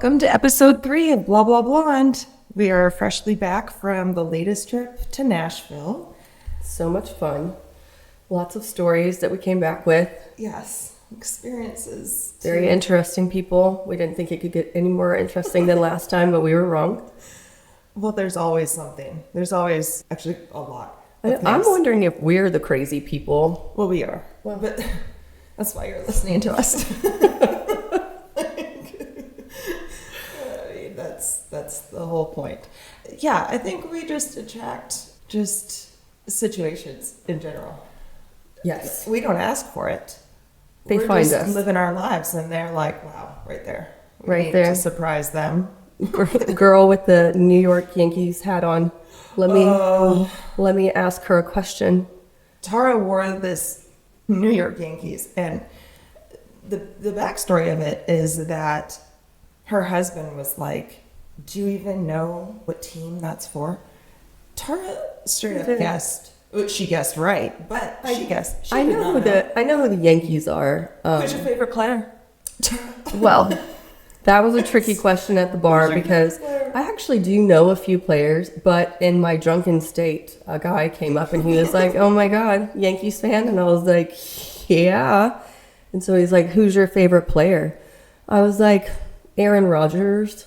Welcome to episode 3 of Blah Blah Blonde. We are freshly back from the latest trip to Nashville. So much fun. Lots of stories that we came back with. Yes, experiences. Very interesting people. We didn't think it could get any more interesting than last time, but we were wrong. Well, there's always something. There's always, actually, a lot. I'm wondering if we're the crazy people. Well, we are. Well, but that's why you're listening to us. That's the whole point. Yeah, I think we just attract just situations in general. Yes. We don't ask for it. We're find just us. Living our lives, and they're like, wow, right there. Right need there. to surprise them. Girl with the New York Yankees hat on. Let me ask her a question. Tara wore this New York Yankees, and the backstory of it is that her husband was like, do you even know what team that's for? Tara straight up guessed. She guessed right, but she guessed. I know who the Yankees are. Who's your favorite player? Well, that was a tricky question at the bar because I actually do know a few players, but in my drunken state, a guy came up and he was like, "Oh my God, Yankees fan?" And I was like, "Yeah." And so he's like, "Who's your favorite player?" I was like, "Aaron Rodgers."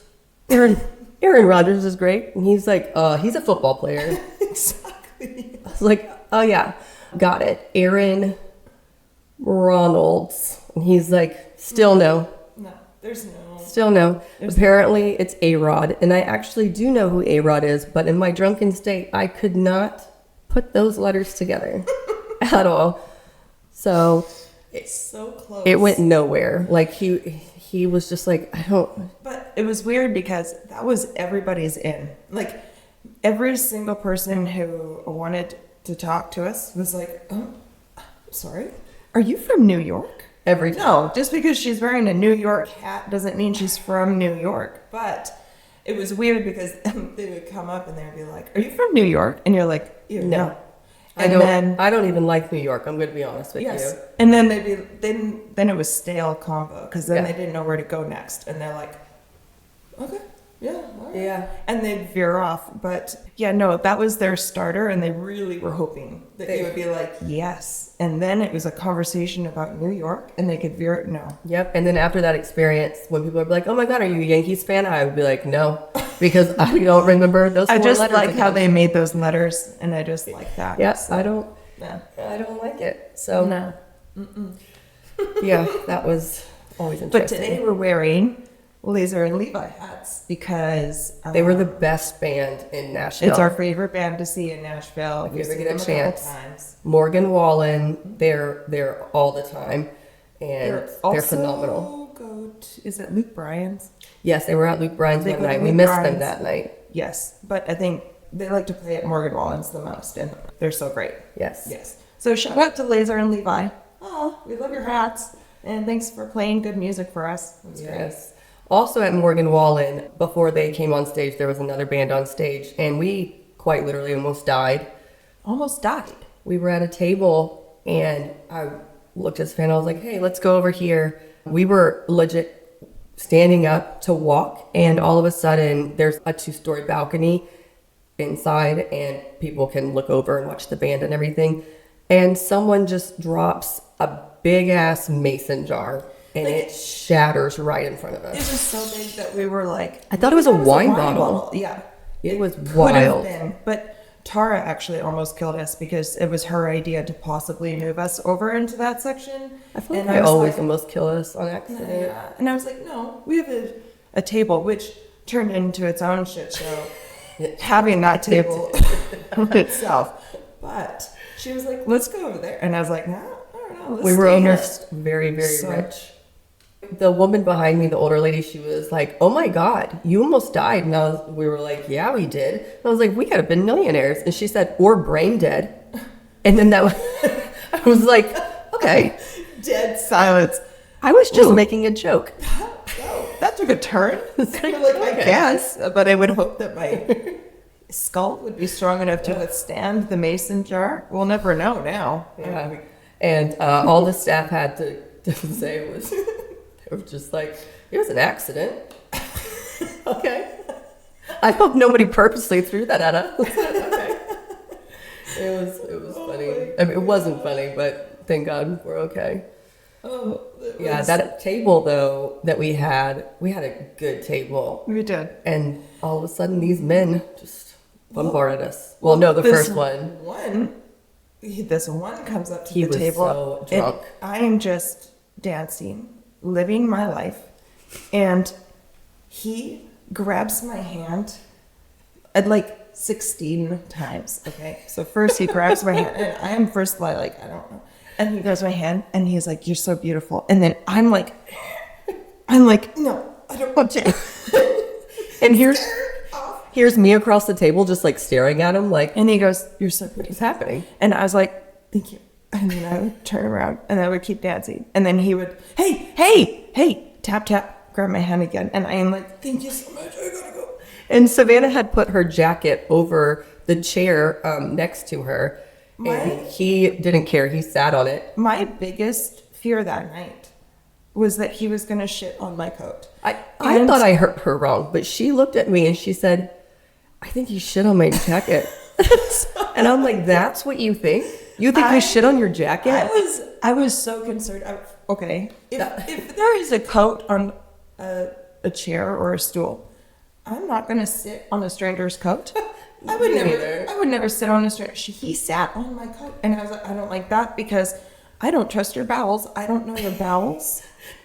Aaron Rodgers is great. And he's like, he's a football player. Exactly. I was like, oh yeah, got it. Aaron Ronalds. And he's like, still no. No, there's no. Still no. Apparently it's A-Rod. And I actually do know who A-Rod is, but in my drunken state, I could not put those letters together at all. So It's so close. it went nowhere. Like he was just like, I don't. But it was weird because that was everybody's in. Like, every single person who wanted to talk to us was like, oh, sorry, are you from New York? No, just because she's wearing a New York hat doesn't mean she's from New York. But it was weird because they would come up and they would be like, are you from New York? And you're like, no. I don't even like New York. I'm going to be honest with you. And then then it was stale combo because then they didn't know where to go next, and they're like, okay, yeah, all right. Yeah, and they'd veer off. But yeah, no, that was their starter, and they really were hoping that they would be like, yes. And then it was a conversation about New York, and they could veer. No. Yep. And then after that experience, when people are like, "Oh my God, are you a Yankees fan?" I would be like, "No," because I don't remember those. I just letters like again. how they made those letters, and I just like that. Yes, so, I don't. Yeah. I don't like it. So No. yeah, that was always But interesting. today we're wearing Laser and Levi hats because They were the best band in Nashville. it's our favorite band to see in Nashville. If you ever We've get a seen them chance. couple times. Morgan Wallen, they're all the time, and they're phenomenal. Is it Luke Bryan's? Yes, they were at Luke Bryan's They one go to night. We Luke missed Bryan's. them that night. Yes, but I think they like to play at Morgan Wallen's the most, and they're so great. Yes. Yes. So shout out to Laser and Levi. Oh, we love your hats, and thanks for playing good music for us. That's Yes. Also at Morgan Wallen, before they came on stage, there was another band on stage, and we quite literally almost died. Almost died. We were at a table, and I looked at Savannah. I was like, "Hey, let's go over here." We were legit standing up to walk, and all of a sudden, there's a 2-story balcony inside, and people can look over and watch the band and everything. And someone just drops a big ass mason jar, and it shatters right in front of It us. was so big that we were like, I thought it was a wine bottle. Yeah. It was Could have wild. been, but Tara actually almost killed us because it was her idea to possibly move us over into that section. I feel like And I was always like, almost kill us on accident. yeah. And I was like, no, we have a table, which turned into its own shit show, having that table itself. But she was like, let's go over there. And I was like, no, I don't know. Let's We were stay here. almost very, very rich. The woman behind me, the older lady, she was like, "Oh my God, you almost died." And we were like, "Yeah, we did." And I was like, "We could have been millionaires." And she said, "Or brain dead." And then that was, I was like, okay. Dead silence. I was just making a joke. Oh, that took a turn. It's like, I guess, but I would hope that my skull would be strong enough to withstand the mason jar. We'll never know now. Yeah. And all the staff had to say was, they were just like, it was an accident. Okay. I hope nobody purposely threw that at us. Okay. It was funny. I mean, it wasn't funny, but thank God we're okay. Oh, Yeah, that table though that we had a good table. we did. And all of a sudden these men just bombarded us. Well, no, the This first one. This one comes up to He the was table. so drunk. And I am just dancing, living my life, and he grabs my hand like 16 times. Okay, so first he grabs my hand, and I am first like I don't know, and he grabs my hand, and he's like, "You're so beautiful," and then I'm like, "No, I don't want to." And here's me across the table just like staring at him like, And he goes, "You're so pretty." what's happening? And I was like, "Thank you." And then I would turn around and I would keep dancing. And then he would, hey, tap, tap, grab my hand again. And I am like, "Thank you so much. I gotta go." And Savannah had put her jacket over the chair next to her. And he didn't care. He sat on it. My biggest fear that night was that he was going to shit on my coat. I thought I heard her wrong, but she looked at me and she said, "I think you shit on my jacket." And I'm like, "That's what you think? You think I shit on your jacket?" I was so concerned. Okay. If there is a coat on a chair or a stool, I'm not going to sit on a stranger's coat. I would never sit on a stranger. He sat on my coat, and I was like, "I don't like that because I don't trust your bowels. I don't know your bowels."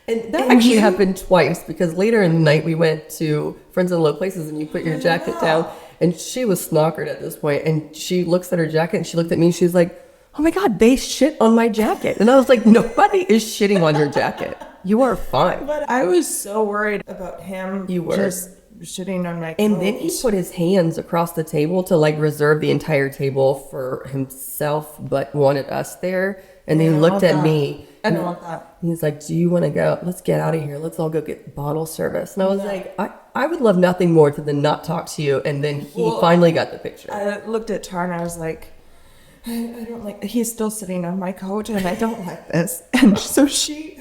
And that actually happened twice because later in the night we went to Friends in Low Places and you put your jacket down, and she was snockered at this point, and she looks at her jacket and she looked at me and she's like, "Oh my God, they shit on my jacket." And I was like, "Nobody is shitting on your jacket. You are fine." But I was so worried about him. You were. Just shitting on my coat. And then he put his hands across the table to like reserve the entire table for himself, but wanted us there. And then he looked at me. I don't want that. He's like, "Do you want to go? Let's get out of here. Let's all go get bottle service." And I was like, I would love nothing more than not talk to you. And then he finally got the picture. I looked at Tara and I was like, I don't like, he's still sitting on my coat and I don't like this. And so she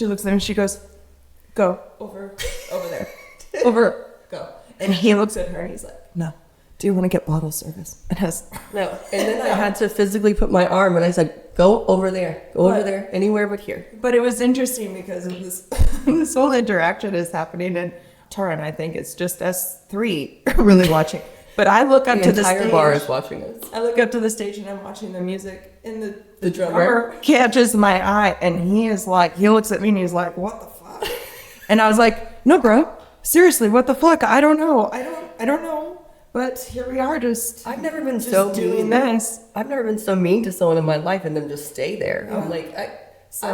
looks at him and she goes, "Go over there, go." And he looks at her and he's like, "No. Do you want to get bottle service?" And No. And then I had to physically put my arm and I said, "Go over there. Go over there. Anywhere but here." But it was interesting because of this whole interaction is happening, and Tara and I think it's just us three really watching. But I look up to the stage. The entire bar is watching us. I look up to the stage and I'm watching the music, and the drummer catches my eye, and he looks at me and he's like, "What the fuck?" And I was like, "No, bro, seriously, what the fuck? I don't know. I don't know." But here we are, I've never been so doing this. I've never been so mean to someone in my life and then just stay there. Yeah. I'm like, I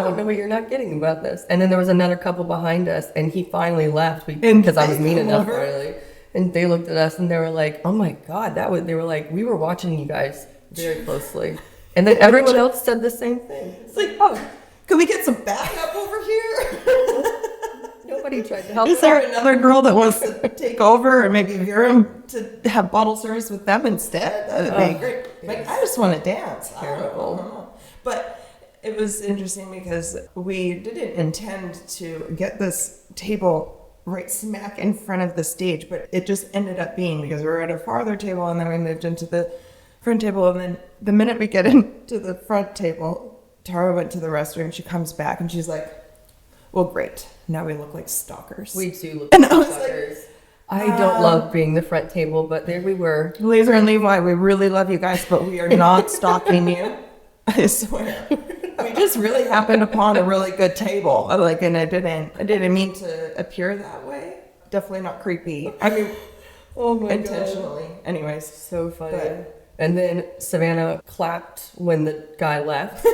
don't know what you're not getting about this. And then there was another couple behind us, and he finally left because I was mean enough finally. And they looked at us and they were like, "Oh my God, they were like, we were watching you guys very closely." And then everyone else said the same thing. It's like, "Oh, can we get some backup over here?" Nobody tried to help. Is there another girl that wants to take over and maybe Vera to have bottle service with them instead? That would be great. Like, I just want to dance. I don't know. But it was interesting because we didn't intend to get this table right smack in front of the stage, but it just ended up being because we were at a farther table and then we moved into the front table. And then the minute we get into the front table, Tara went to the restroom. She comes back and she's like, "Well, great. Now we look like stalkers." We do look like stalkers. I don't love being the front table, but there we were. Laser and Levi, we really love you guys, but we are not stalking you. I swear. We just really happened upon a really good table. Like, and I didn't mean to appear that way. Definitely not creepy. I mean, oh my intentionally. God. Anyways, so funny. And then Savannah clapped when the guy left.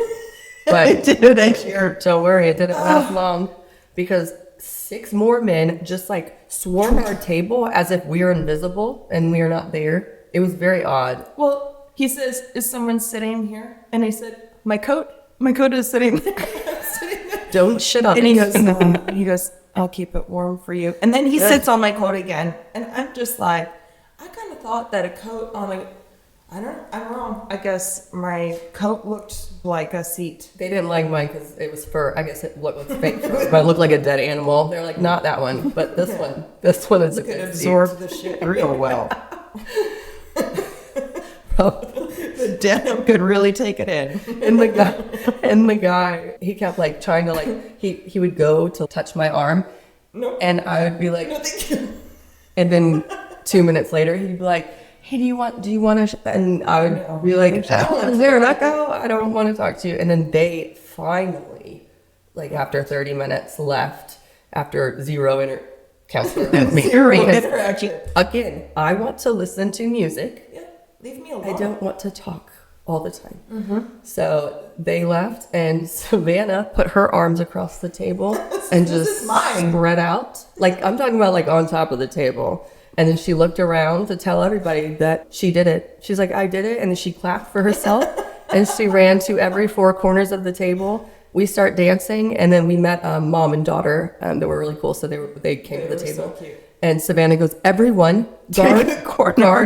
But I did it. Don't worry, it didn't last long because 6 more men just like swarm our table as if we are invisible and we are not there. It was very odd. Well, he says, "Is someone sitting here?" And I said, My coat is sitting there." Don't shit on it. And he goes, "I'll keep it warm for you." And then he sits on my coat again. And I'm just like, I kind of thought that a coat on I'm wrong. Well, I guess my coat looked like a seat. They didn't like mine because it was fur. I guess it looked fake fur, but it looked like a dead animal. They're like, not that one, but this one. This one is a Could good absorb the shit real well. The denim could really take it in. And the guy, he kept like trying to like, he would go to touch my arm, No. and I would be like, No, thank you. and then 2 minutes later, he'd be like, hey, do you want to, and I would be like, is there an echo? I don't want to talk to you. And then they finally, like after 30 minutes left, after zero counselor with me. Interaction. Again, I want to listen to music. Yeah, leave me alone. I don't want to talk all the time. So they left, and Savannah put her arms across the table and just spread out. Like, I'm talking about like on top of the table. And then she looked around to tell everybody that she did it. She's like, I did it. And then she clapped for herself. And she ran to every four corners of the table. We start dancing. And then we met mom and daughter that were really cool. So they came to the table. So cute. And Savannah goes, everyone, guard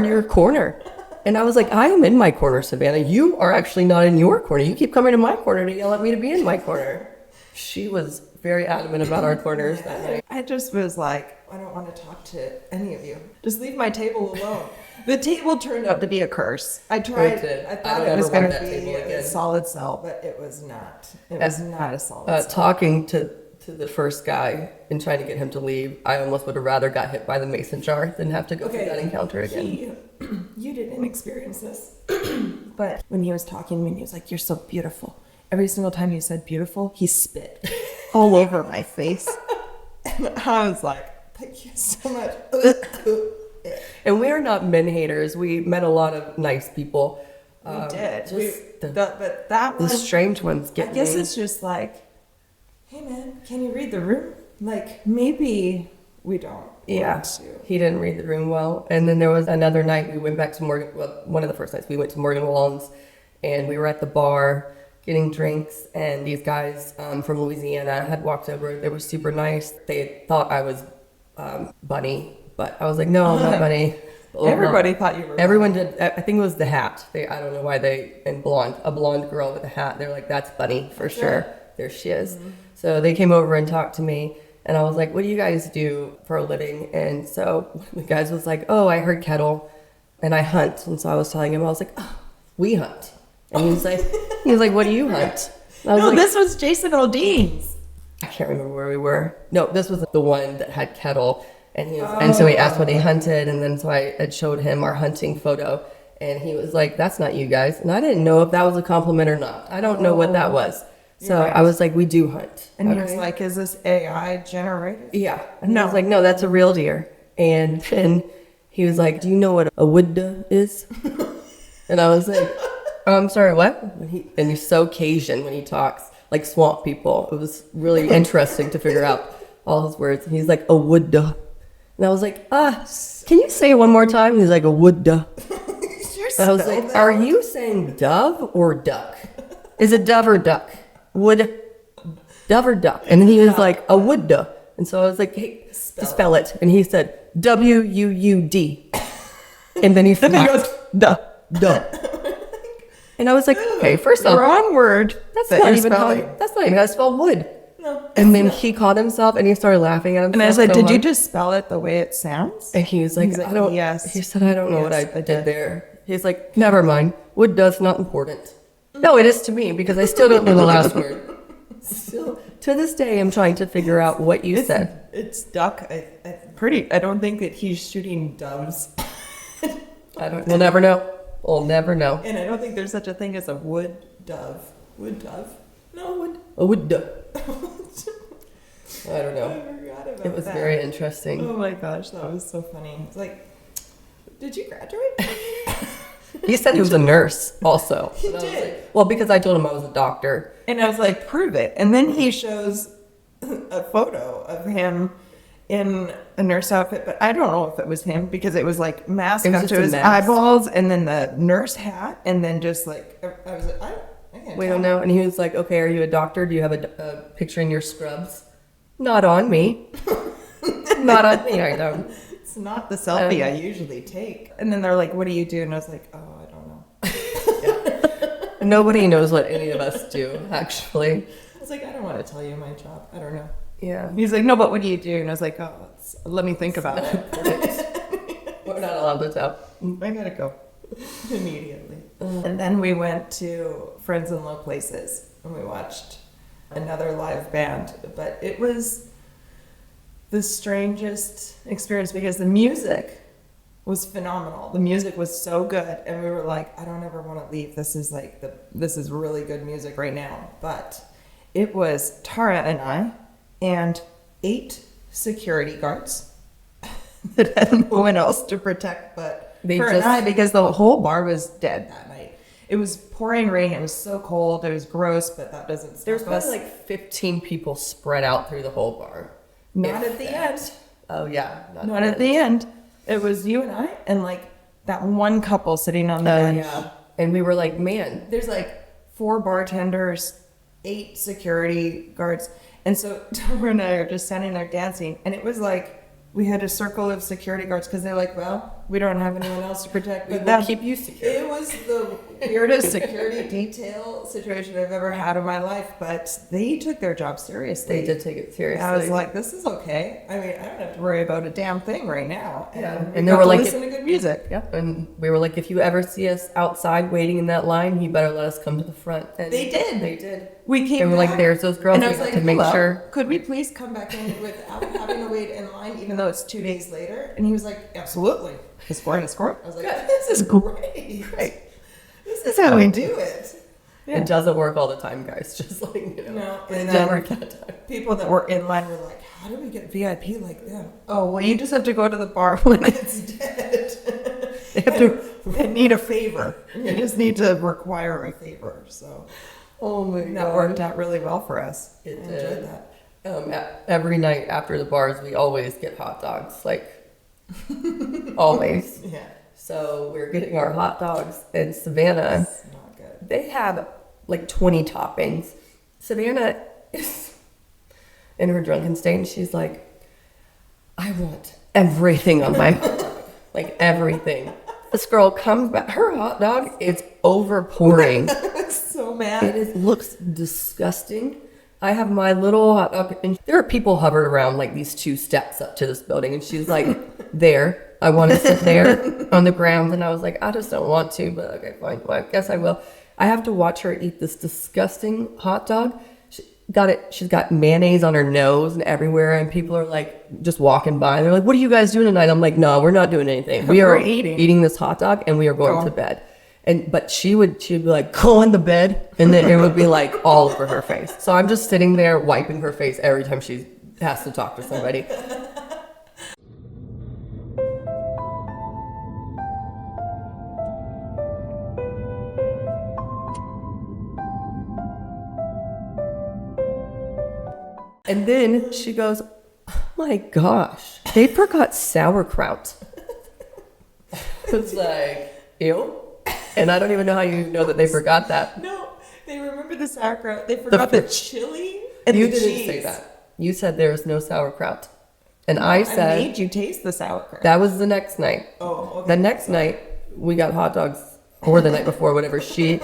your corner. And I was like, I am in my corner, Savannah. You are actually not in your corner. You keep coming to my corner to yell at me to be in my corner. She was very adamant about our corners that night. I just was like, I don't want to talk to any of you. Just leave my table alone. The table turned out to be a curse. I tried. I thought it was going to be a solid sell, but it was not. It was not a solid sell. Talking to the first guy and trying to get him to leave, I almost would have rather got hit by the mason jar than have to go through that encounter again. You didn't experience this, but when he was talking to me, he was like, "You're so beautiful." Every single time he said beautiful, he spit all over my face. And I was like, thank you so much. And we are not men haters. We met a lot of nice people. We did. Just But that the one, strange ones get I guess me. it's just like, hey man, can you read the room? Like, maybe we don't. Yeah, want to. he didn't read the room well. And then there was another night we went back to Morgan. Well, one of the first nights we went to Morgan Wallen's, and we were at the bar getting drinks, and these guys from Louisiana had walked over. They were super nice. They thought I was Bunny, but I was like, no, I'm not Bunny. Everybody thought you were. Everyone did. I think it was the hat. I don't know why and a blonde girl with a hat. They're like, that's Bunny for sure. There she is. Mm-hmm. So they came over and talked to me, and I was like, what do you guys do for a living? And so the guys was like, oh, I heard kettle, and I hunt. And so I was telling him, I was like, oh, we hunt. And he was like, what do you hunt? And I was like, this was Jason Aldean's. I can't remember where we were. No, this was the one that had kettle. And and so he asked what he hunted. And then so I had showed him our hunting photo. And he was like, that's not you guys. And I didn't know if that was a compliment or not. I don't know what that was. So I was like, we do hunt. And he was like, is this AI generated? Yeah. And I was like, no, that's a real deer. And then he was like, do you know what a wood is? And I was like, I'm sorry, what? And he's so Cajun when he talks, like swamp people. It was really interesting to figure out all his words. And he's like, a wood duh. And I was like, can you say it one more time? He's like, a wood duh. And I was like, are you saying dove or duck? Is it dove or duck? Wood, dove or duck? And then he was like, a wood duh. And so I was like, hey, spell it. And he said, W-U-U-D. And then he goes, duh, duh. And I was like, okay, first off, wrong word. That's not even how I spell wood. No. And then he caught himself and he started laughing at himself. And I was like, did you just spell it the way it sounds? And he was like, I don't. Yes. He said, I don't know what I did there. He's like, never mind. Wood does not important. No, it is to me because I still don't know the last word. Still, to this day, I'm trying to figure out what you said. It's duck. I don't think that he's shooting doves. We'll never know. We'll never know. And I don't think there's such a thing as a wood dove. Wood dove? No, wood. A wood dove. I don't know. I forgot about It was that. very interesting. Oh my gosh, that was so funny. It's like, did you graduate? He said he was a nurse also. He And I was did. like, well, because I told him I was a doctor. And I was like, prove it. And then he shows a photo of him in a nurse outfit, but I don't know if it was him because it was like mask It was up just to a his mask. eyeballs and then the nurse hat and then just like, I was like, I can't We tell. don't know. And he was like, okay, are you a doctor? Do you have a picture in your scrubs? Not on me. Not on me, I don't. It's not the selfie I usually take. And then they're like, what do you do? And I was like, oh, I don't know. Nobody knows what any of us do, actually. I was like, I don't want to tell you my job. I don't know. Yeah. He's like, no, but what do you do? And I was like, oh, let me think about it. We're not allowed to tell. I gotta go immediately. And then we went to Friends in Low Places and we watched another live band. But it was the strangest experience because the music was phenomenal. The music was so good, and we were like, I don't ever want to leave. This is like this is really good music right now. But it was Tara and I and 8 security guards that had no one else to protect but her and I, because the whole bar was dead that night. It was pouring rain. It was so cold. It was gross, but that doesn't stop There's us. probably like 15 people spread out through the whole bar. Not at the end. Oh yeah. Not at the end. It was you and I and like that one couple sitting on the bench. Yeah. And we were like, man, There's like 4 bartenders, 8 security guards. And so Tara and I are just standing there dancing. And it was like we had a circle of security guards because they're like, well, we don't have anyone else to protect. we But will keep you secure. it was the weirdest security detail situation I've ever had in my life. But they took their job seriously. They did take it seriously. I was like, this is okay. I mean, I don't have to worry about a damn thing right now. Yeah. And And they they were like, listen to good music. yeah. And we were like, if you ever see us outside waiting in that line, you better let us come to the front. And They did. They did. We came And we're like, back, there's those girls. and I We was have like, to make "Hello, sure. could we please come back in without having to wait in line, even though it's 2 days later?" And he was like, "Absolutely, escort." I was like, "This is great. This is how we do it." Yeah. It doesn't work all the time, guys. Just like, you know. No, it and doesn't then work all the time. people that were in line were like, "How do we get VIP like them?" Oh, well, you just have to go to the bar when it's dead. They have to. They need a favor. You just need to require a favor. So. Oh my god. That worked out really well for us. It I did. enjoyed that. Every night after the bars, we always get hot dogs. Like, always. Yeah. So we're getting our hot dogs in Savannah. It's not good. They have like 20 toppings. Savannah is in her drunken state, and she's like, I want everything on my hot dog. Like, everything. This girl comes back. Her hot dog is over pouring. I'm so mad. It looks disgusting. I have my little hot dog, and there are people hovered around like these 2 steps up to this building, and she's like, there. I want to sit there on the ground. And I was like, I just don't want to, but okay, fine. Well, I guess I will. I have to watch her eat this disgusting hot dog. She's got mayonnaise on her nose and everywhere, and people are like just walking by. They're like, what are you guys doing tonight? I'm like, no, we're not doing anything. We are eating this hot dog, and we are going to bed. But she'd be like, go on the bed, and then it would be like all over her face. So I'm just sitting there wiping her face every time she has to talk to somebody. And then she goes, oh my gosh, they forgot sauerkraut. It's like, ew. And I don't even know how you know that they forgot that. No, they remember the sauerkraut. They forgot the chili and You the didn't cheese. say that. You said there was no sauerkraut. And I I said, made you taste the sauerkraut. that was the next night. Oh, okay. The next night, we got hot dogs, or the night before, whatever. She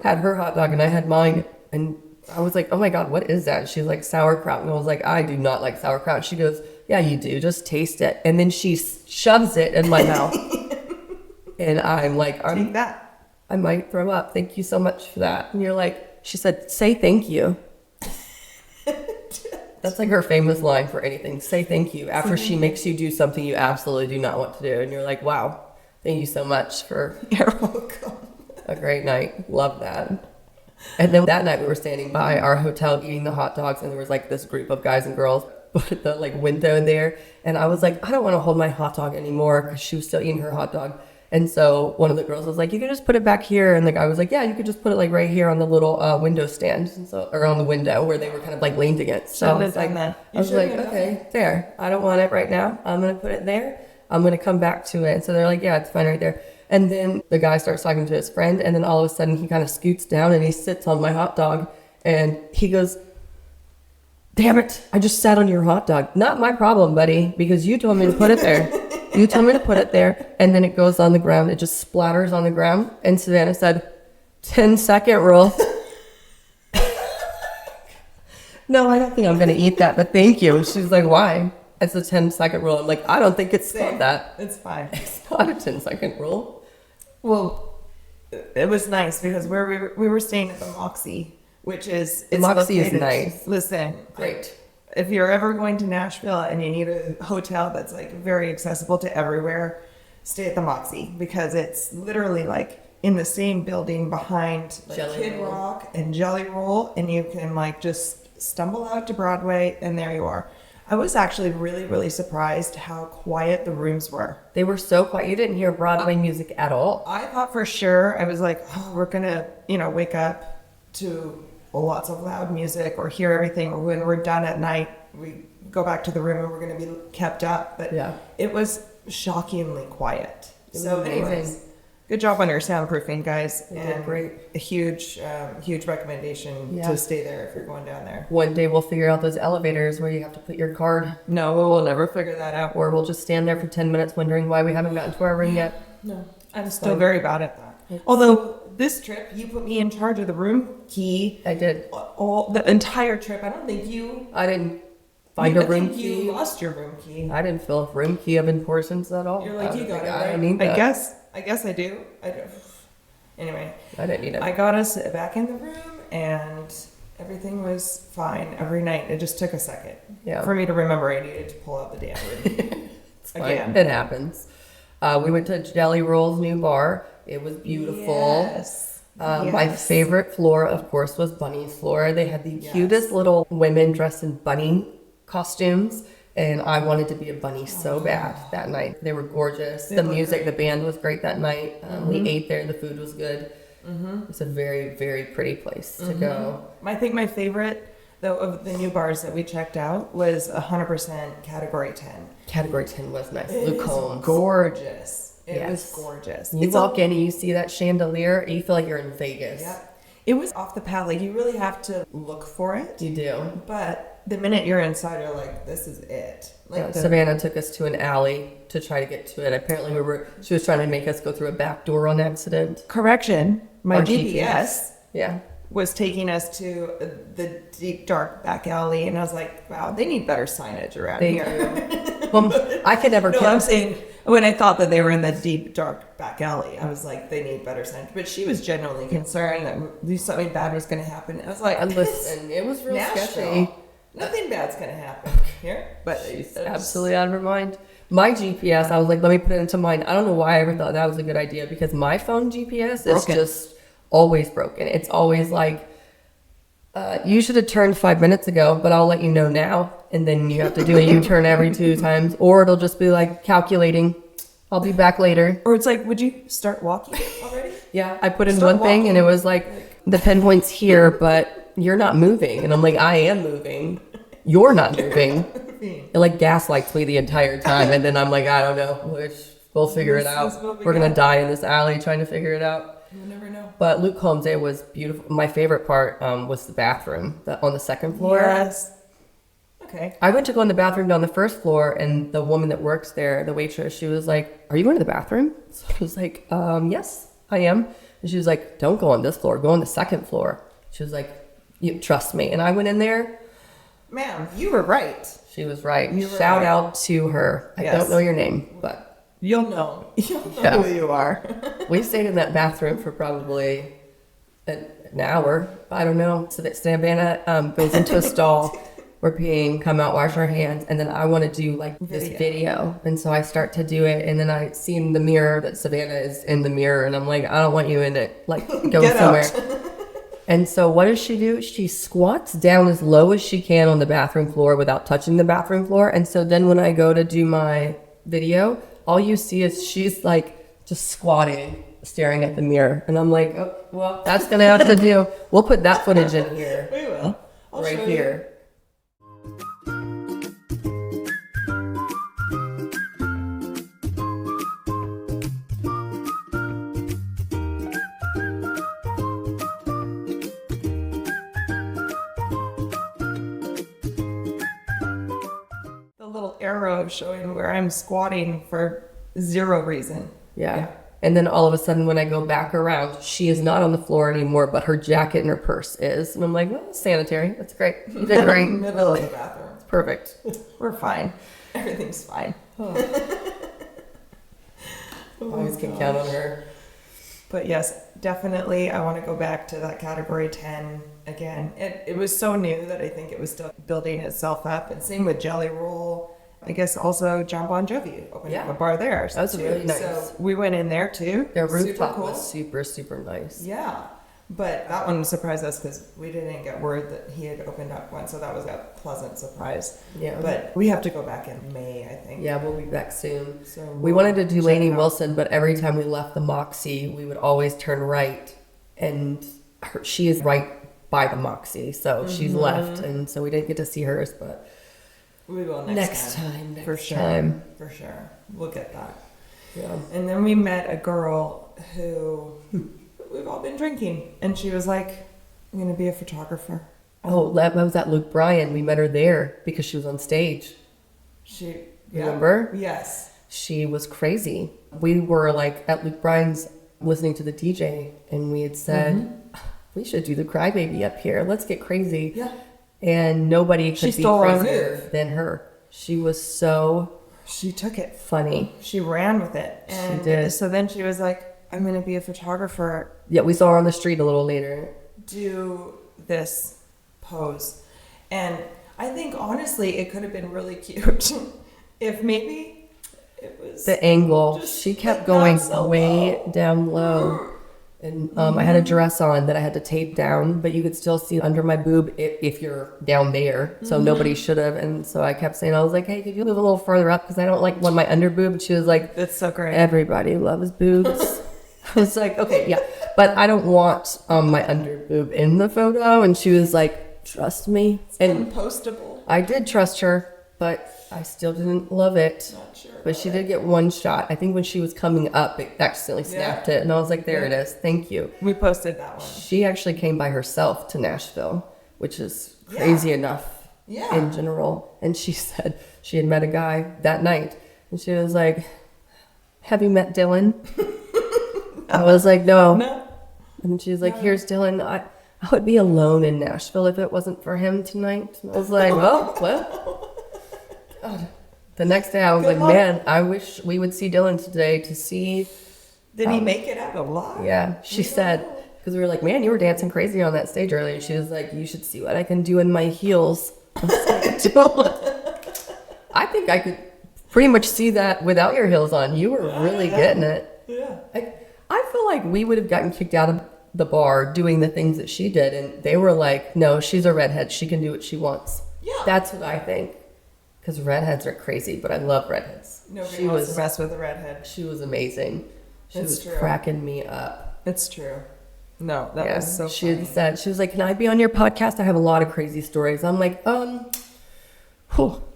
had her hot dog and I had mine. And I was like, oh my God, what is that? She's like, sauerkraut. And I was like, I do not like sauerkraut. She goes, yeah, you do. Just taste it. And then she shoves it in my mouth. And I'm like, Take that. I might throw up. Thank you so much for that. And you're like, she said, say thank you. That's like her famous line for anything. Say thank you after she makes you do something you absolutely do not want to do. And you're like, wow, thank you so much for You're welcome. a great night. Love that. And then that night we were standing by our hotel eating the hot dogs, and there was like this group of guys and girls at the like window in there. And I was like, I don't want to hold my hot dog anymore, because she was still eating her hot dog. And so one of the girls was like, you can just put it back here. And the guy was like, yeah, you could just put it like right here on the little window stand, and so, or on the window where they were kind of like leaned against. So I was like, okay, there. I don't want it right now. I'm going to put it there. I'm going to come back to it. And so they're like, yeah, it's fine right there. And then the guy starts talking to his friend, and then all of a sudden he kind of scoots down and he sits on my hot dog, and he goes, damn it, I just sat on your hot dog. Not my problem, buddy, because you told me to put it there. You told me to put it there. And then it goes on the ground. It just splatters on the ground. And Savannah said, 10-second rule. No, I don't think I'm going to eat that, but thank you. And she's like, why? It's a 10-second rule. I'm like, I don't think it's called that. It's fine. It's not a 10-second rule. Well, it was nice because we were staying at the Moxie, which is Moxie is nice. Listen, Great. if you're ever going to Nashville and you need a hotel that's like very accessible to everywhere, stay at the Moxie because it's literally like in the same building behind like Jelly Kid Roll. Rock and Jelly Roll, and you can like just stumble out to Broadway and there you are. I was actually really, really surprised how quiet the rooms were. They were so quiet. You didn't hear Broadway music at all. I thought for sure, I was like, oh, we're gonna, wake up to lots of loud music or hear everything. Or when we're done at night, we go back to the room and we're gonna be kept up. But Yeah. it was shockingly quiet. It was So amazing. anyways, good job on your soundproofing, guys. You did great. A huge recommendation Yeah. to stay there if you're going down there. One day we'll figure out those elevators where you have to put your card, No, we'll never figure that out. or we'll just stand there for 10 minutes wondering why we haven't gotten to our room yet. No, I'm still very bad at that. Although this trip, you put me in charge of the room key. I did. All the entire trip. I don't think you I didn't find I a room think key. You lost your room key. I didn't feel a room key of importance at all. You're like, I you was got it, I right? need that. I guess I do. I do. Anyway, I didn't need it. I got us back in the room and everything was fine every night. It just took a second Yeah. for me to remember I needed to pull out the damn room. It's fine. It happens. We went to Jelly Roll's new bar. It was beautiful. Yes. My Yes. favorite floor, of course, was Bunny's floor. They had the Yes. cutest little women dressed in bunny costumes, and I wanted to be a bunny so bad that night. They were gorgeous. They The look music, great. the band was great that night. We ate there. The food was good. It's a very, very pretty place to go. I think my favorite, though, of the new bars that we checked out was 100% Category 10. Category 10 was nice. It Luke was Combs. gorgeous. It Yes. was gorgeous. You walk in and you see that chandelier, you feel like you're in Vegas. Yeah. It was off the palette. Like, you really have to look for it. You do. But the minute you're inside, you're like, this is it. Like Savannah took us to an alley to try to get to it. Apparently she was trying to make us go through a back door on accident. Correction. My Our GPS Yeah. was taking us to the deep, dark back alley. And I was like, wow, they need better signage around They here. Well, I could never No, count. I'm saying when I thought that they were in the deep, dark back alley, I was like, they need better signage. But she was genuinely concerned that something bad was going to happen. I was like, Listen, it was real Nashville. sketchy. Nothing bad's going to happen here. But She's absolutely out of her mind. My GPS, I was like, let me put it into mine. I don't know why I ever thought that was a good idea because my phone GPS is Broken. just always broken. It's always like, you should have turned 5 minutes ago, but I'll let you know now. And then you have to do a U-turn every 2 times, or it'll just be like calculating. I'll be back later. Or it's like, would you start walking already? Yeah, I put in Start one thing and it walking. was like, the pinpoint's here, but you're not moving. And I'm like, I am moving. You're not moving. It like gaslights me the entire time. And then I'm like, I don't know. We'll figure it This out. is what we We're going to got. die in this alley trying to figure it out. You never know. But Luke Combs, it was beautiful. My favorite part was the bathroom on the second floor. Yes. Okay. I went to go in the bathroom on the first floor, and the woman that works there, the waitress, she was like, "Are you going to the bathroom?" So I was like, "Yes, I am." And she was like, "Don't go on this floor. Go on the second floor." She was like, "You trust me." And I went in there. Ma'am, you were right. She was right. You were Shout right. out to her. I Yes. don't know your name, but You'll know. You'll know Yeah. who you are. we stayed in that bathroom for probably an hour. I don't know. So that Savannah goes into a stall. We're peeing, come out, wash our hands, and then I want to do like this video. And so I start to do it, and then I see in the mirror that Savannah is in the mirror, and I'm like, I don't want you in it. Like, go Get somewhere. out. And so what does she do? She squats down as low as she can on the bathroom floor without touching the bathroom floor. And so then when I go to do my video, all you see is she's like just squatting, staring at the mirror. And I'm like, oh, well, that's going to have to do. We'll put that footage in here, We will. I'll right show you. here. The little arrow showing where I'm squatting for zero reason. Yeah. And then all of a sudden, when I go back around, she is not on the floor anymore, but her jacket and her purse is. And I'm like, well, sanitary. That's great. You did great. Middle of the bathroom. It's perfect. We're fine. Everything's fine. Always can count on her. But yes, definitely I want to go back to that category 10 again. It was so new that I think it was still building itself up. And same with Jelly Roll. I guess also John Bon Jovi opened up a bar there. That was really nice. So we went in there too. Their rooftop was super, super nice. Yeah. But that one surprised us because we didn't get word that he had opened up one. So that was a pleasant surprise. Yeah. But we have to go back in May, I think. Yeah, we'll be back soon. So we wanted to do Lainey Wilson, but every time we left the Moxie, we would always turn right. And she is right by the Moxie. So she's left. And so we didn't get to see hers, but we will next time. For sure. For sure. We'll get that. Yeah. And then we met a girl who we've all been drinking. And she was like, I'm going to be a photographer. Oh, that was at Luke Bryan. We met her there because she was on stage. Remember? Yes. She was crazy. We were like at Luke Bryan's listening to the DJ, and we had said, we should do the Crybaby up here. Let's get crazy. Yeah. And nobody could be crazier than her. She was so... She took it. Funny. She ran with it. And she did. So then she was like, I'm going to be a photographer. Yeah, we saw her on the street a little later. Do this pose. And I think, honestly, it could have been really cute if maybe it was... The angle. She kept going way down low. And I had a dress on that I had to tape down, but you could still see under my boob if you're down there. So nobody should have. And so I kept saying, I was like, hey, could you move a little further up? Because I don't want my under boob. And she was like, that's so great. Everybody loves boobs. I was like, okay, yeah. But I don't want my under boob in the photo. And she was like, trust me. It's and unpostable. I did trust her, but I still didn't love it. Not sure. But she did get one shot. I think when she was coming up, it accidentally snapped it. And I was like, there it is. Thank you. We posted that one. She actually came by herself to Nashville, which is crazy enough in general. And she said she had met a guy that night. And she was like, have you met Dylan? I was like, no. And she was like, here's Dylan. I would be alone in Nashville if it wasn't for him tonight. And I was like, well. God. The next day I was man, I wish we would see Dylan today to see. Did he make it out alive? Yeah, she said, because we were like, man, you were dancing crazy on that stage earlier. She was like, you should see what I can do in my heels. I think I could pretty much see that without your heels on. You were really getting it. Yeah. I feel like we would have gotten kicked out of the bar doing the things that she did. And they were like, no, she's a redhead. She can do what she wants. Yeah. That's what I think. Because redheads are crazy, but I love redheads. Nobody wants to mess with a redhead. She was amazing. She was cracking me up. It's true. No, that was so she funny. Had said, she was like, can I be on your podcast? I have a lot of crazy stories. I'm like,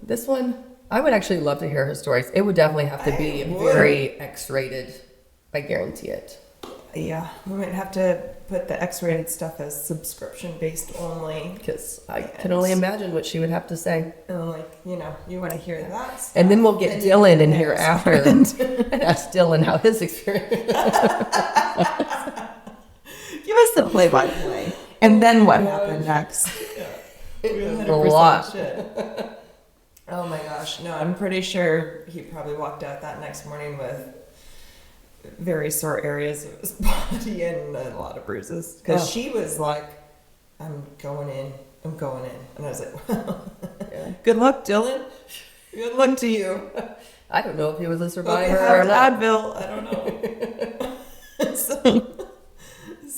this one, I would actually love to hear her stories. It would definitely have to be very X-rated. I guarantee it. Yeah, we might have to put the X-rated stuff as subscription-based only. Because I can only imagine what she would have to say. And like, you want to hear that stuff. And then we'll get Dylan in here after and ask Dylan how his experience. Give us the play-by-play. And then what happened next? A lot. Shit. Oh my gosh. No, I'm pretty sure he probably walked out that next morning with very sore areas of his body and a lot of bruises. Because she was like, I'm going in. And I was like, well, good luck, Dylan. Good luck to you. I don't know if he was a survivor or not. Advil. I don't know.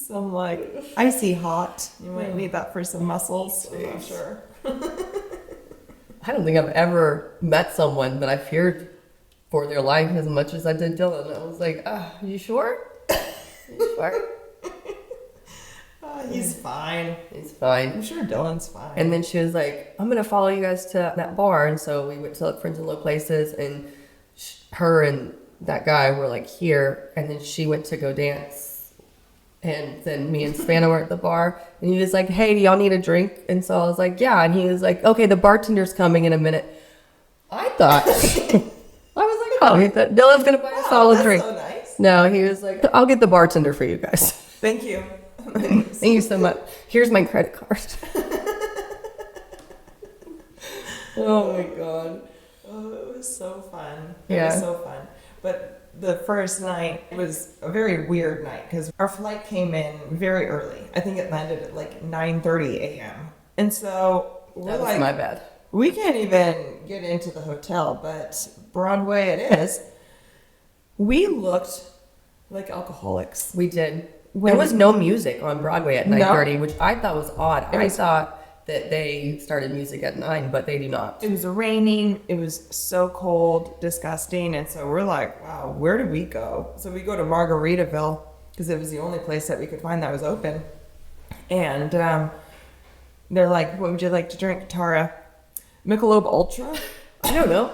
some like icy hot. You might need that for some muscles. I'm not sure. I don't think I've ever met someone that I feared for their life as much as I did Dylan. I was like, you sure? You sure? He's fine. He's fine. I'm sure Dylan's fine. And then she was like, I'm going to follow you guys to that bar. And so we went to like Friends in Low Places, and her and that guy were like here. And then she went to go dance. And then me and Savannah were at the bar, and he was like, hey, do y'all need a drink? And so I was like, yeah. And he was like, okay, the bartender's coming in a minute. I thought, I was like, oh, Dylan's going to buy us all a drink. So nice. No, he was like, I'll get the bartender for you guys. Thank you. Thank you so much. Here's my credit card. Oh my God. Oh, it was so fun. Yeah. It was so fun. But the first night was a very weird night because our flight came in very early. I think it landed at like 9:30 a.m. And so we're That was like, my bad. we can't even get into the hotel, but Broadway it is. We looked like alcoholics. We did. When- There was no music on Broadway at No. 9:30, which I thought was odd. It I was- thought that they started music at 9, but they do not. It was raining. It was so cold, disgusting. And so we're like, wow, where did we go? So we go to Margaritaville because it was the only place that we could find that was open. And they're like, what would you like to drink, Tara? Michelob Ultra? I don't know.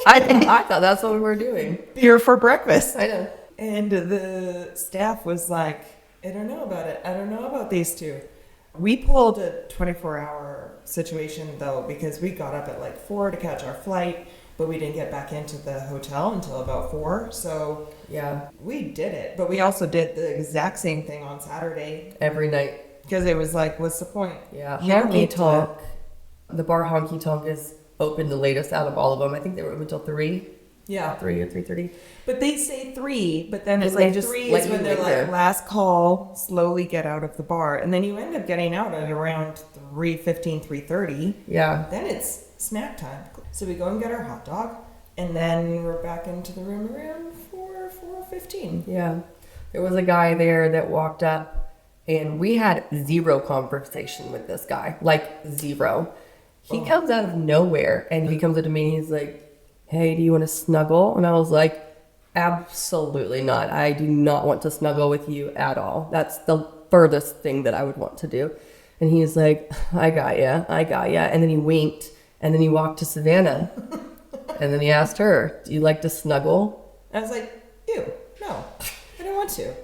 I thought that's what we were doing. Beer for breakfast. I know. And the staff was like, I don't know about it. I don't know about these two. We pulled a 24-hour situation, though, because we got up at like 4 to catch our flight, but we didn't get back into the hotel until about 4. So Yeah, we did it. But we also did the exact same thing on Saturday every night. because it was like, what's the point? Yeah, You don't Honky need to- Tonk. The bar Honky Tonk is open the latest out of all of them. I think they were open until 3 Yeah. or 3:30. But they say 3, but then it's And they like just 3 let is you when they're linger. like, last call, slowly get out of the bar. And then you end up getting out at around 3:15, 3:30. Yeah. Then it's snack time. So we go and get our hot dog, and then we're back into the room around 4:15. Yeah. There was a guy there that walked up, and we had zero conversation with this guy. Like, zero. He comes out of nowhere, and he comes up to me, and he's like, hey, do you want to snuggle? And I was like, absolutely not. I do not want to snuggle with you at all. That's the furthest thing that I would want to do. And he's like, I got ya. And then he winked, and then he walked to Savannah, and then he asked her, do you like to snuggle? I was like, ew, no, I don't want to.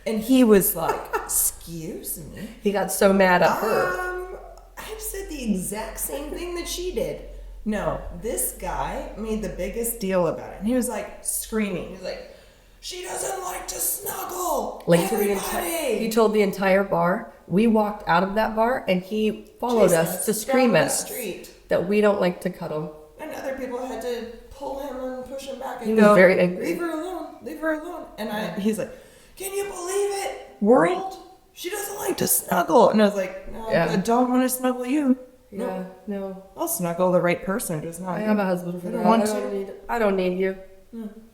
And he was like, excuse me? He got so mad at her. I said the exact same thing that she did. No, this guy made the biggest deal about it. And he was like screaming. He was like, she doesn't like to snuggle. Like to the Everybody. he told the entire bar. We walked out of that bar, and he followed us to scream down at the us street. that we don't like to cuddle. And other people had to pull him and push him back and He was go, very angry. leave her alone, leave her alone. And he's like, can you believe it, world? She doesn't like to snuggle. And I was like, no, Yeah. I don't want to snuggle you. Yeah, no. I'll snuggle the right person, just not I you. have a husband for I that. don't want I to. don't need. I don't need you.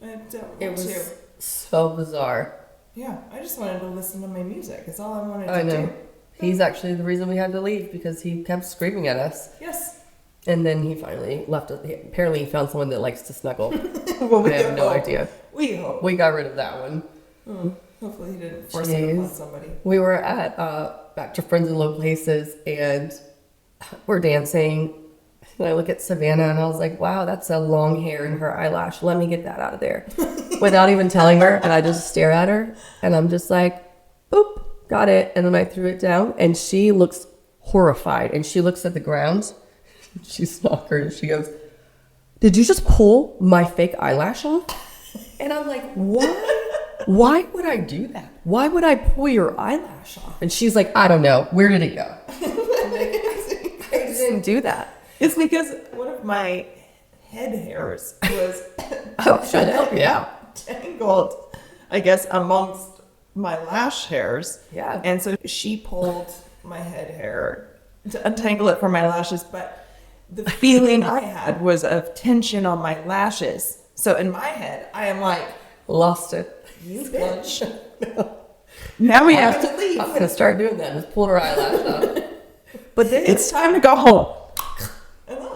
I don't It want was to. so bizarre. Yeah, I just wanted to listen to my music. That's all I wanted I to know. do. He's actually the reason we had to leave because he kept screaming at us. Yes. And then he finally left us. Apparently, he found someone that likes to snuggle. Well, I have no hope. idea. We hope. We got rid of that one. Hopefully he didn't force it upon Jeez. somebody. We were at back to Friends in Low Places, and we're dancing. And I look at Savannah, and I was like, "Wow, that's a long hair in her eyelash. Let me get that out of there," without even telling her. And I just stare at her, and I'm just like, "Boop, got it." And then I threw it down, and she looks horrified, and she looks at the ground. She's snockered, and she goes, "Did you just pull my fake eyelash off?" And I'm like, "Why? Why would I do that? Why would I pull your eyelash off?" And she's like, "I don't know. Where did it go?" I'm like, I didn't do that. It's because one of my head hairs was Oh, should help you out. tangled, I guess, amongst my lash hairs. Yeah. And so she pulled my head hair to untangle it from my lashes, but the feeling I had was of tension on my lashes. So in my head, I am like, Lost it. you bitch. Now we have to leave. I'm gonna start doing that. Just pull her eyelash off. But then it's time to go home.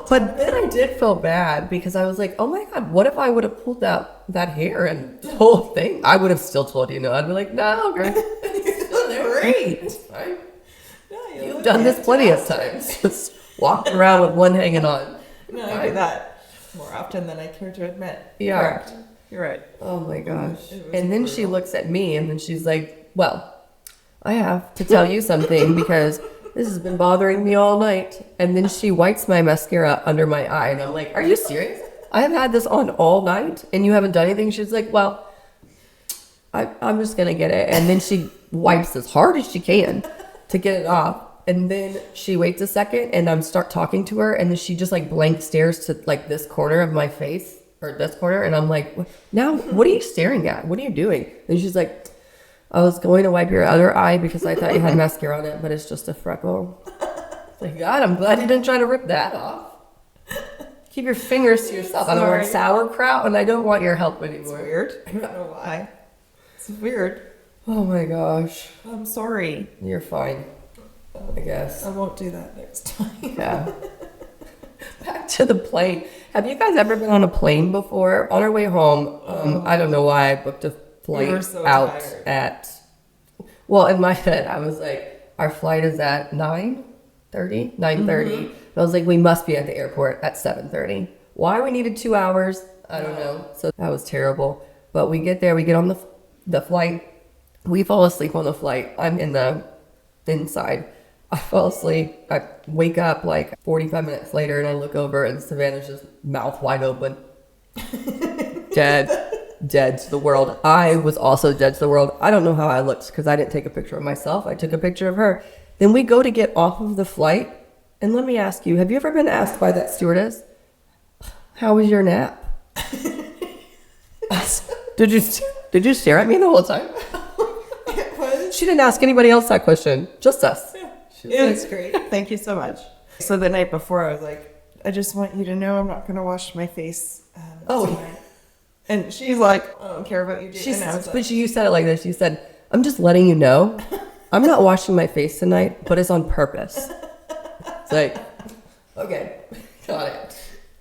But then I did feel bad because I was like, "Oh my god, what if I would have pulled out that hair and the whole thing?" I would have still told you no. I'd be like, "No, girl, Great. it's fine. No, You've done this plenty of times. Just walking around with one hanging on." No, I do that more often than I care to admit. Yeah. Correct. You're right. Oh my gosh. It was And then she brutal. looks at me and then she's like, "Well, I have to tell you something because this has been bothering me all night." And then she wipes my mascara under my eye and I'm like, "Are you serious? I have had this on all night and you haven't done anything?" She's like, "Well, I'm just gonna get it. And then she wipes as hard as she can to get it off. And then she waits a second and I'm start talking to her. And then she just like blank stares to like this corner of my face or this corner. And I'm like, now what are you staring at? What are you doing? And she's like, I was going to wipe your other eye because I thought you had mascara on it, but it's just a freckle. It's like, God, I'm glad you didn't try to rip that off. Keep your fingers to yourself. I don't want sauerkraut and I don't want your help anymore. It's weird. I don't know why. It's weird. Oh my gosh. I'm sorry. You're fine, I guess. I won't do that next time. Yeah. Back to the plane. Have you guys ever been on a plane before? On our way home, I don't know why I booked a flight so out tired. at, well, in my head, I was like, our flight is at 9:30. And I was like, we must be at the airport at 7:30. Why we needed 2 hours, I don't know. So that was terrible. But we get there, we get on the flight. We fall asleep on the flight. I'm in the inside. I fall asleep. I wake up like 45 minutes later and I look over and Savannah's just mouth wide open. Dead to the world. I was also dead to the world. I don't know how I looked because I didn't take a picture of myself. I took a picture of her. Then we go to get off of the flight. And let me ask you, have you ever been asked by that stewardess, how was your nap? Did you stare at me the whole time? It was. She didn't ask anybody else that question, just us. It was great. Thank you so much. So the night before, I was like, I just want you to know I'm not going to wash my face tonight. And she's like, I don't care about you. You said it like this. You said, I'm just letting you know, I'm not washing my face tonight, but it's on purpose. It's like, okay, got it.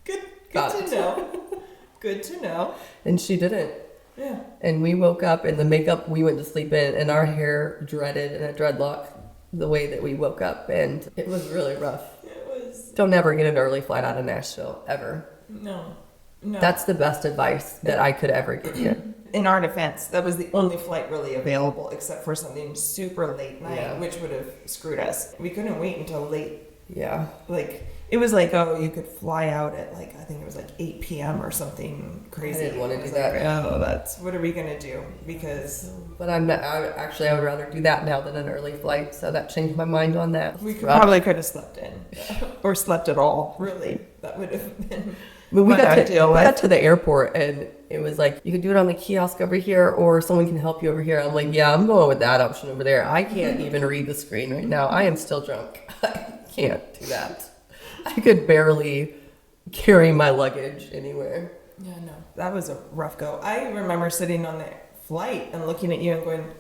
Good to know. Good to know. And she didn't. Yeah. And we woke up and the makeup we went to sleep in and our hair dreaded in a dreadlock the way that we woke up. And it was really rough. It was. Don't ever get an early flight out of Nashville, ever. No. That's the best advice that I could ever give you. In our defense, that was the only flight really available except for something super late night, Yeah. which would have screwed us. We couldn't wait until late. Yeah. Like, it was like, oh, you could fly out at like, I think it was like 8 p.m. or something crazy. I didn't want to I was do that. Like, what are we going to do? Because But I would rather do that now than an early flight. So that changed my mind on that. we probably could have slept in or slept at all, really. That would have been. But we what I deal with. got to the airport and it was like, you can do it on the kiosk over here or someone can help you over here. I'm like, yeah, I'm going with that option over there. I can't even read the screen right now. I am still drunk. I can't do that. I could barely carry my luggage anywhere. Yeah, no, that was a rough go. I remember sitting on the flight and looking at you and going,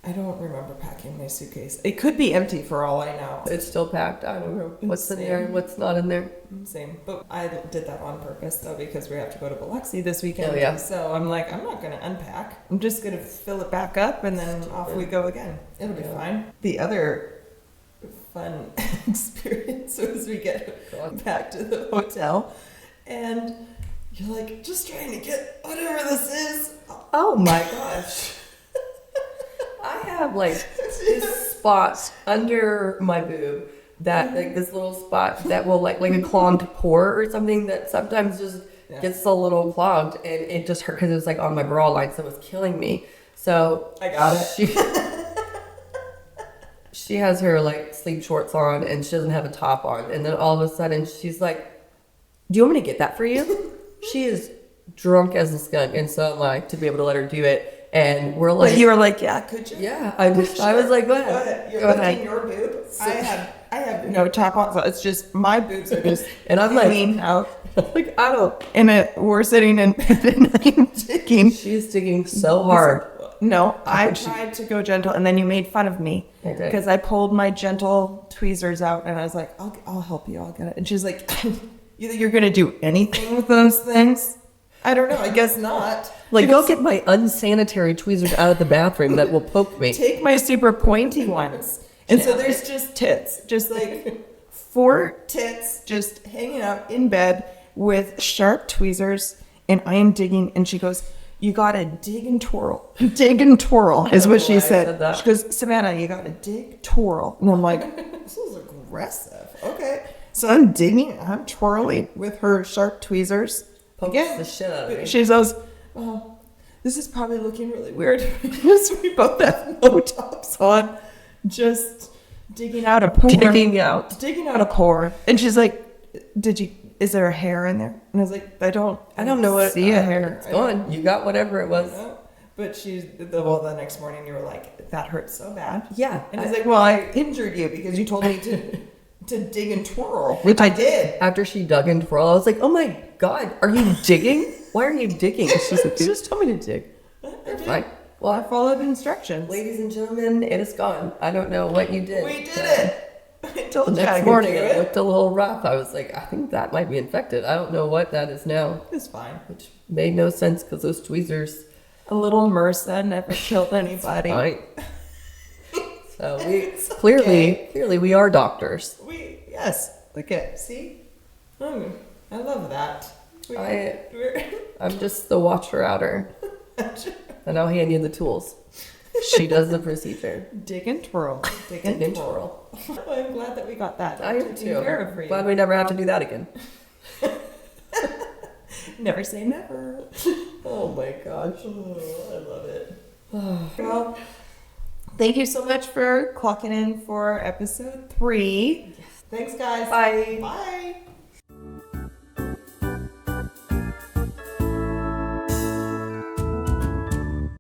I don't remember packing my suitcase. It could be empty for all I know. It's still packed. I don't know what's in there and what's not in there. Same. But I did that on purpose, though, because we have to go to Biloxi this weekend. Oh, yeah. So I'm like, I'm not going to unpack. I'm just going to fill it back up and then off we go again. It'll be fine. The other fun experience was we get back to the hotel and you're like, just trying to get whatever this is. Oh my gosh. I have like this spot under my boob that like this little spot that will like a clogged pore or something that sometimes just gets a little clogged and it just hurt because it was like on my bra line, so it was killing me. So I got it. She has her like sleep shorts on and she doesn't have a top on, and then all of a sudden she's like, do you want me to get that for you? She is drunk as a skunk, and so am I, to be able to let her do it. And we're like, But you were like, yeah, could you? yeah, I was like, go ahead. You're Go looking ahead. your boob. I have no top on, so it's just my boobs are just And I'm like, hanging out. like, I don't. And we're sitting in bed and I'm digging. She's digging so hard. No, I tried to go gentle, and then you made fun of me I did. because I pulled my gentle tweezers out, and I was like, I'll help you. I'll get it. And she's like, you think you're gonna do anything with those things? I don't know. I guess not. Like, go get my unsanitary tweezers out of the bathroom that will poke me. Take my super pointy ones. And so there's just tits, just like 4 tits just hanging out in bed with sharp tweezers, and I am digging, and she goes, you gotta dig and twirl. Dig and twirl is what she said. She goes, Savannah, you gotta dig, twirl. And I'm like, this is aggressive. Okay. So I'm digging, I'm twirling with her sharp tweezers. Pokes the shit out of me. She goes, oh, this is probably looking really weird because we both have no tops on, just digging out a pore. Digging out a pore. And she's like, is there a hair in there? And I was like, I don't know what. see a hair. It's gone. You got whatever it was. But the next morning you were like, that hurts so bad. Yeah. And I was like, well, I injured you because you told me to dig and twirl, which I did. After she dug and twirl, I was like, oh my God, are you digging? Why are you digging? She's like, you just told me to dig. Fine. Well, I followed instructions. Ladies and gentlemen, it is gone. I don't know what you did. We did it. I told The you I next could morning, do it it. looked a little rough. I was like, I think that might be infected. I don't know what that is now. It's fine. Which made no sense because those tweezers. A little MRSA never killed anybody. Right. So clearly we are doctors. Yes. Okay. See? I love that. I'm just the watcher outer. And I'll hand you the tools. She does the procedure. Dig and twirl. Dig and twirl. Well, I'm glad that we got that. I am too. Care of for you. Glad we never have to do that again. Never say never. Oh my gosh. I love it. Well, thank you so much for clocking in for episode 3. Yes. Thanks, guys. Bye. Bye.